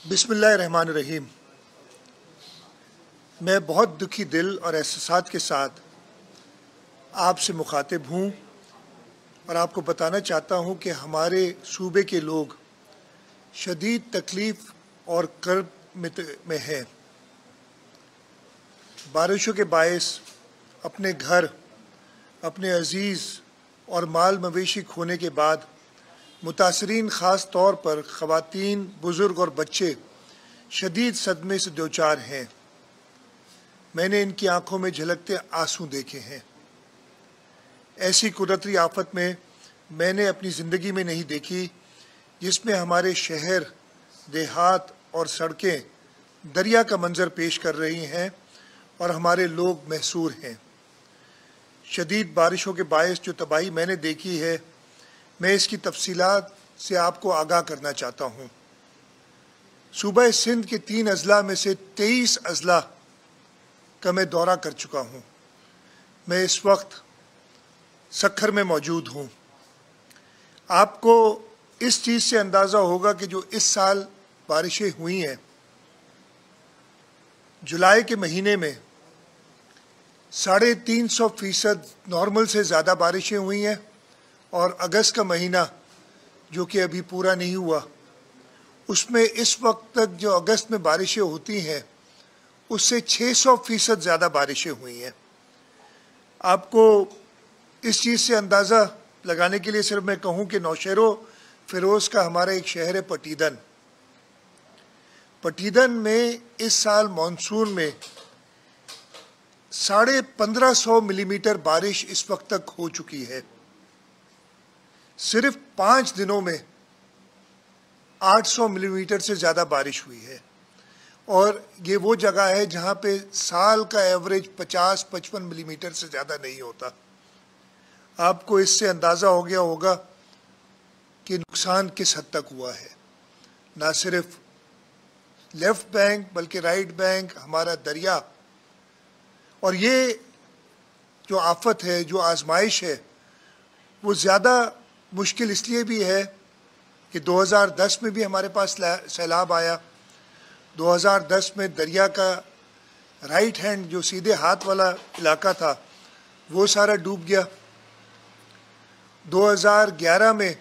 बिस्मिल्लाहिर्रहमानिर्रहीम। मैं बहुत दुखी दिल और एहसास के साथ आपसे मुखातिब हूँ और आपको बताना चाहता हूँ कि हमारे सूबे के लोग शदीद तकलीफ़ और कर्ब में हैं। बारिशों के बायस अपने घर, अपने अजीज़ और माल मवेशी खोने के बाद मुतासरीन ख़ास तौर पर ख़वातीन, बुज़ुर्ग और बच्चे शदीद सदमे से दोचार हैं। मैंने इनकी आंखों में झलकते आंसू देखे हैं। ऐसी कुदरती आफत में मैंने अपनी ज़िंदगी में नहीं देखी जिसमें हमारे शहर, देहात और सड़कें दरिया का मंजर पेश कर रही हैं और हमारे लोग महसूर हैं। शदीद बारिशों के बायस जो तबाही मैंने देखी है, मैं इसकी तफसीलात से आपको आगाह करना चाहता हूँ। सूबा सिंध के 3 अजला में से 23 अजला का मैं दौरा कर चुका हूँ। मैं इस वक्त सक्खर में मौजूद हूँ। आपको इस चीज़ से अंदाज़ा होगा कि जो इस साल बारिशें हुई हैं, जुलाई के महीने में 350% नॉर्मल से ज़्यादा बारिशें हुई हैं और अगस्त का महीना जो कि अभी पूरा नहीं हुआ, उसमें इस वक्त तक जो अगस्त में बारिशें होती हैं उससे 600% ज़्यादा बारिशें हुई हैं। आपको इस चीज़ से अंदाज़ा लगाने के लिए सिर्फ मैं कहूँ कि नौशेरो फ़िरोज़ का हमारा एक शहर है पटीदन। पटीदन में इस साल मानसून में 1550 मिलीमीटर बारिश इस वक्त तक हो चुकी है। सिर्फ 5 दिनों में 800 मिलीमीटर से ज़्यादा बारिश हुई है और ये वो जगह है जहाँ पे साल का एवरेज 50-55 मिलीमीटर से ज़्यादा नहीं होता। आपको इससे अंदाज़ा हो गया होगा कि नुकसान किस हद तक हुआ है। ना सिर्फ लेफ़्ट बैंक बल्कि राइट बैंक, हमारा दरिया, और ये जो आफत है, जो आजमाइश है, वो ज़्यादा मुश्किल इसलिए भी है कि 2010 में भी हमारे पास सैलाब आया। 2010 में दरिया का राइट हैंड जो सीधे हाथ वाला इलाका था वो सारा डूब गया। 2011 में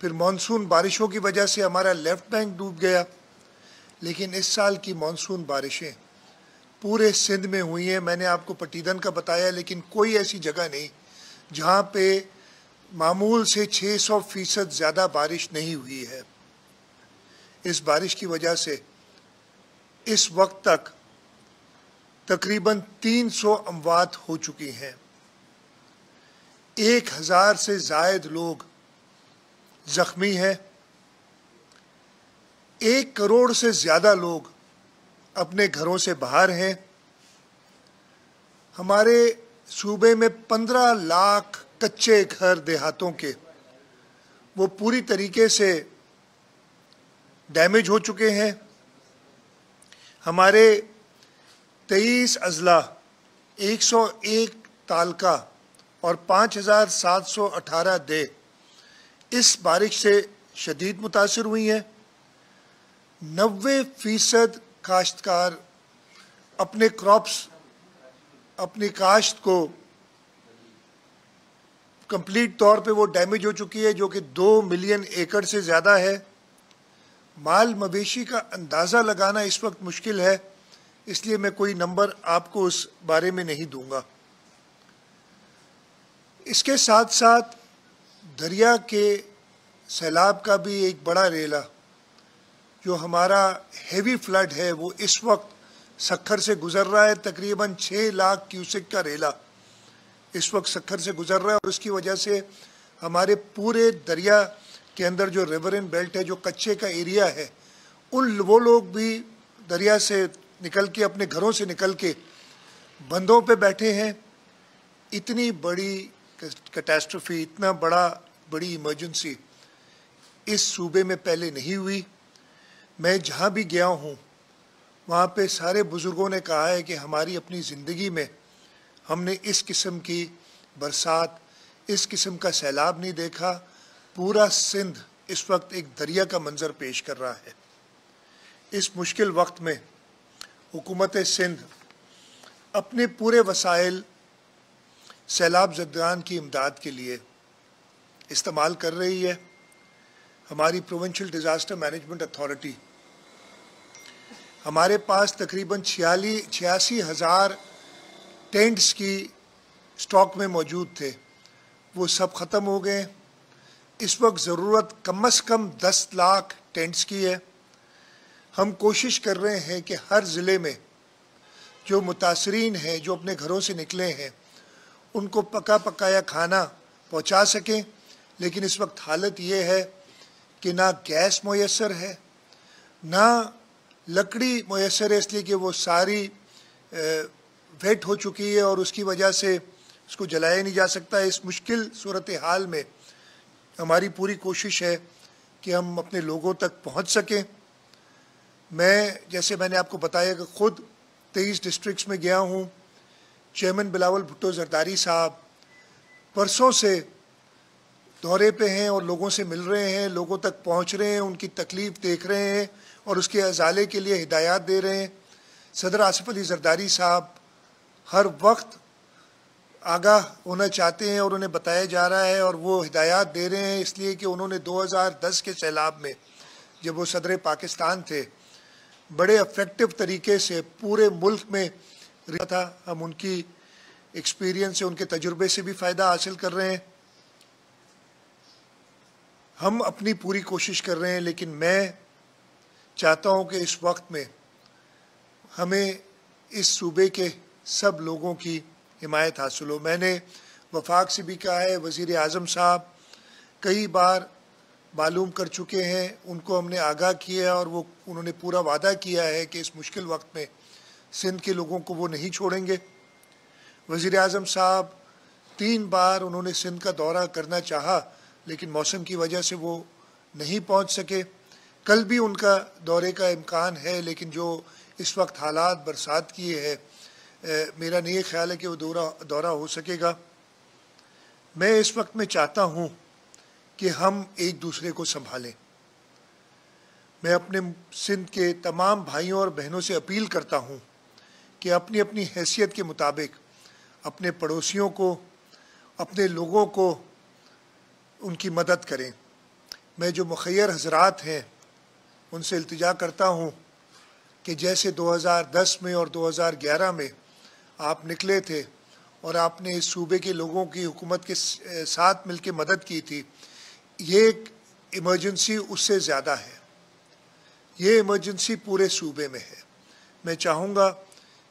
फिर मानसून बारिशों की वजह से हमारा लेफ़्ट बैंक डूब गया। लेकिन इस साल की मानसून बारिशें पूरे सिंध में हुई हैं। मैंने आपको पटीदन का बताया, लेकिन कोई ऐसी जगह नहीं जहाँ पे मामूल से 600% ज़्यादा बारिश नहीं हुई है। इस बारिश की वजह से इस वक्त तक तकरीबन 300 अमवात हो चुकी हैं। 1000 से ज़ायद लोग ज़ख्मी हैं। 1 करोड़ से ज़्यादा लोग अपने घरों से बाहर हैं। हमारे सूबे में 15 लाख कच्चे घर देहातों के वो पूरी तरीके से डैमेज हो चुके हैं। हमारे 23 अजला, 101 तालका और 5718 दे इस बारिश से शदीद मुतासिर हुई हैं। 90% काश्तकार अपने क्रॉप्स, अपनी काश्त को कंप्लीट तौर पे वो डैमेज हो चुकी है, जो कि 2 मिलियन एकड़ से ज़्यादा है। माल मवेशी का अंदाज़ा लगाना इस वक्त मुश्किल है, इसलिए मैं कोई नंबर आपको उस बारे में नहीं दूंगा। इसके साथ साथ दरिया के सैलाब का भी एक बड़ा रेला, जो हमारा हेवी फ्लड है, वो इस वक्त सक्खर से गुज़र रहा है। तकरीबन 6 लाख क्यूसेक का रेला इस वक्त सक्खर से गुज़र रहा है और उसकी वजह से हमारे पूरे दरिया के अंदर जो रिवरन बेल्ट है, जो कच्चे का एरिया है, वो लोग भी दरिया से निकल के, अपने घरों से निकल के बंदों पे बैठे हैं। इतनी बड़ी कैटास्ट्रोफी, इतना बड़ी इमरजेंसी इस सूबे में पहले नहीं हुई। मैं जहाँ भी गया हूँ वहाँ पे सारे बुज़ुर्गों ने कहा है कि हमारी अपनी ज़िंदगी में हमने इस किस्म की बरसात, इस किस्म का सैलाब नहीं देखा। पूरा सिंध इस वक्त एक दरिया का मंजर पेश कर रहा है। इस मुश्किल वक्त में हुकूमत सिंध अपने पूरे वसाइल सैलाब ज़दगान की इमदाद के लिए इस्तेमाल कर रही है। हमारी प्रोविंशियल डिज़ास्टर मैनेजमेंट अथॉरिटी, हमारे पास तकरीबन 86,000 टेंट्स की स्टॉक में मौजूद थे, वो सब ख़त्म हो गए। इस वक्त ज़रूरत कम से कम 10 लाख टेंट्स की है। हम कोशिश कर रहे हैं कि हर ज़िले में जो मुतासरीन हैं, जो अपने घरों से निकले हैं, उनको पका पकाया खाना पहुंचा सकें। लेकिन इस वक्त हालत ये है कि ना गैस मुयस्सर है, ना लकड़ी मुयस्सर है, इसलिए कि वो सारी वेट हो चुकी है और उसकी वजह से उसको जलाया नहीं जा सकता। इस मुश्किल सूरत हाल में हमारी पूरी कोशिश है कि हम अपने लोगों तक पहुंच सकें। जैसे मैंने आपको बताया कि ख़ुद 23 डिस्ट्रिक्ट्स में गया हूँ। चेयरमैन बिलावल भुट्टो जरदारी साहब परसों से दौरे पे हैं और लोगों से मिल रहे हैं, लोगों तक पहुँच रहे हैं, उनकी तकलीफ़ देख रहे हैं और उसके अजाले के लिए हिदायत दे रहे हैं। सदर आसिफ अली जरदारी साहब हर वक्त आगाह होना चाहते हैं और उन्हें बताया जा रहा है और वो हिदायत दे रहे हैं, इसलिए कि उन्होंने 2010 के सैलाब में जब वो सदर पाकिस्तान थे, बड़े इफ़ेक्टिव तरीके से पूरे मुल्क में रहा था। हम उनकी एक्सपीरियंस से, उनके तजुर्बे से भी फ़ायदा हासिल कर रहे हैं। हम अपनी पूरी कोशिश कर रहे हैं, लेकिन मैं चाहता हूं कि इस वक्त में हमें इस सूबे के सब लोगों की हिमायत हासिल हो। मैंने वफाक से भी कहा है, वज़ीर आज़म साहब कई बार मालूम कर चुके हैं, उनको हमने आगाह किया है और उन्होंने पूरा वादा किया है कि इस मुश्किल वक्त में सिंध के लोगों को वो नहीं छोड़ेंगे। वज़ीर आज़म साहब 3 बार उन्होंने सिंध का दौरा करना चाहा, लेकिन मौसम की वजह से वो नहीं पहुंच सके। कल भी उनका दौरे का इम्कान है, लेकिन जो इस वक्त हालात बरसात की है, मेरा नहीं ख्याल है कि वो दौरा हो सकेगा। मैं इस वक्त में चाहता हूँ कि हम एक दूसरे को संभालें। मैं अपने सिंध के तमाम भाइयों और बहनों से अपील करता हूँ कि अपनी अपनी हैसियत के मुताबिक अपने पड़ोसियों को, अपने लोगों को उनकी मदद करें। मैं जो मुखय्यर हजरात हैं उनसे इल्तिजा करता हूँ कि जैसे 2010 में और 2011 में आप निकले थे और आपने इस सूबे के लोगों की हुकूमत के साथ मिलकर मदद की थी, ये एक इमरजेंसी उससे ज़्यादा है। ये इमरजेंसी पूरे सूबे में है। मैं चाहूँगा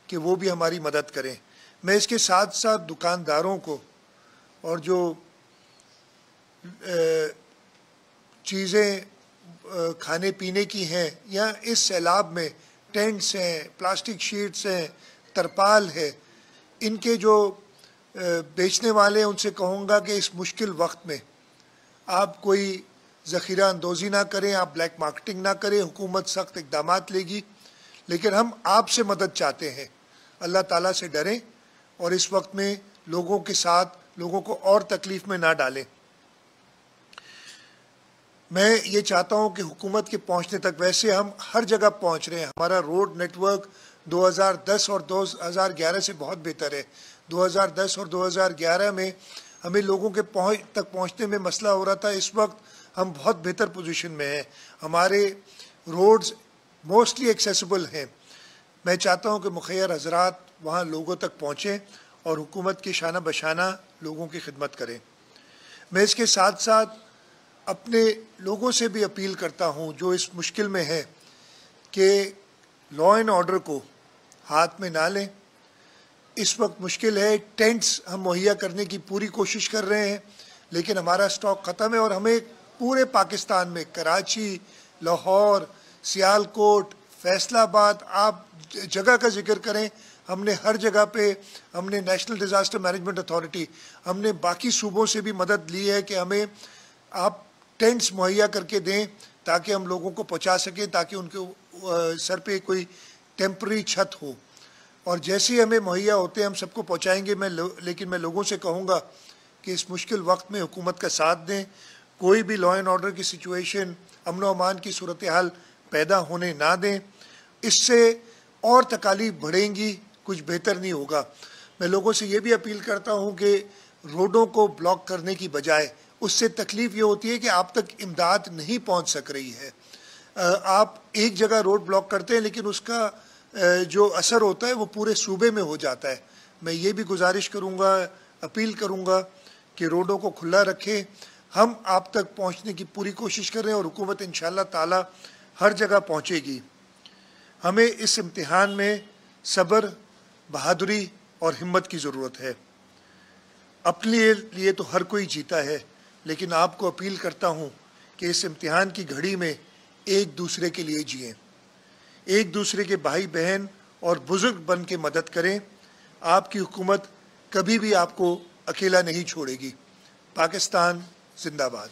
कि वो भी हमारी मदद करें। मैं इसके साथ साथ दुकानदारों को और जो चीज़ें खाने पीने की हैं या इस सैलाब में टेंट्स हैं, प्लास्टिक शीट्स हैं, तरपाल है, इनके जो बेचने वाले हैं उनसे कहूँगा कि इस मुश्किल वक्त में आप कोई ज़ख़ीरा अंदोज़ी ना करें, आप ब्लैक मार्केटिंग ना करें। हुकूमत सख्त इक़दामात लेगी, लेकिन हम आपसे मदद चाहते हैं। अल्लाह ताला से डरें और इस वक्त में लोगों के साथ लोगों को और तकलीफ़ में ना डालें। मैं ये चाहता हूँ कि हुकूमत के पहुँचने तक, वैसे हम हर जगह पहुँच रहे हैं, हमारा रोड नेटवर्क 2010 और 2011 से बहुत बेहतर है। 2010 और 2011 में हमें लोगों के तक पहुँचने में मसला हो रहा था, इस वक्त हम बहुत बेहतर पोजीशन में हैं। हमारे रोड्स मोस्टली एक्सेसिबल हैं। मैं चाहता हूँ कि मुखय्यर हजरात वहाँ लोगों तक पहुँचें और हुकूमत की शाना बशाना लोगों की खिदमत करें। मैं इसके साथ साथ अपने लोगों से भी अपील करता हूँ जो इस मुश्किल में है कि लॉ एंड ऑर्डर को हाथ में ना लें। इस वक्त मुश्किल है, टेंट्स हम मुहैया करने की पूरी कोशिश कर रहे हैं, लेकिन हमारा स्टॉक ख़त्म है और हमें पूरे पाकिस्तान में कराची, लाहौर, सियालकोट, फैसलाबाद, आप जगह का जिक्र करें, हमने हर जगह पे, हमने नेशनल डिज़ास्टर मैनेजमेंट अथॉरिटी, हमने बाकी सूबों से भी मदद ली है कि हमें आप टेंट्स मुहैया करके दें ताकि हम लोगों को पहुंचा सकें, ताकि उनके सर पे कोई टेम्पररी छत हो। और जैसे ही हमें मुहैया होते हैं हम सबको पहुंचाएंगे। लेकिन मैं लोगों से कहूँगा कि इस मुश्किल वक्त में हुकूमत का साथ दें। कोई भी लॉ एंड ऑर्डर की सिचुएशन, अमन व अमान की सूरत हाल पैदा होने ना दें। इससे और तकालीफ बढ़ेंगी, कुछ बेहतर नहीं होगा। मैं लोगों से ये भी अपील करता हूँ कि रोडों को ब्लॉक करने की बजाय उससे तकलीफ ये होती है कि आप तक इमदाद नहीं पहुँच सक रही है। आप एक जगह रोड ब्लॉक करते हैं लेकिन उसका जो असर होता है वो पूरे सूबे में हो जाता है। मैं ये भी गुजारिश करूँगा, अपील करूँगा कि रोडों को खुला रखें। हम आप तक पहुँचने की पूरी कोशिश कर रहे हैं और हुकूमत इंशाअल्लाह ताला हर जगह पहुँचेगी। हमें इस इम्तिहान में सब्र, बहादुरी और हिम्मत की ज़रूरत है। अपने लिए तो हर कोई जीता है, लेकिन आपको अपील करता हूँ कि इस इम्तिहान की घड़ी में एक दूसरे के लिए जिएं, एक दूसरे के भाई बहन और बुज़ुर्ग बन के मदद करें। आपकी हुकूमत कभी भी आपको अकेला नहीं छोड़ेगी। पाकिस्तान जिंदाबाद।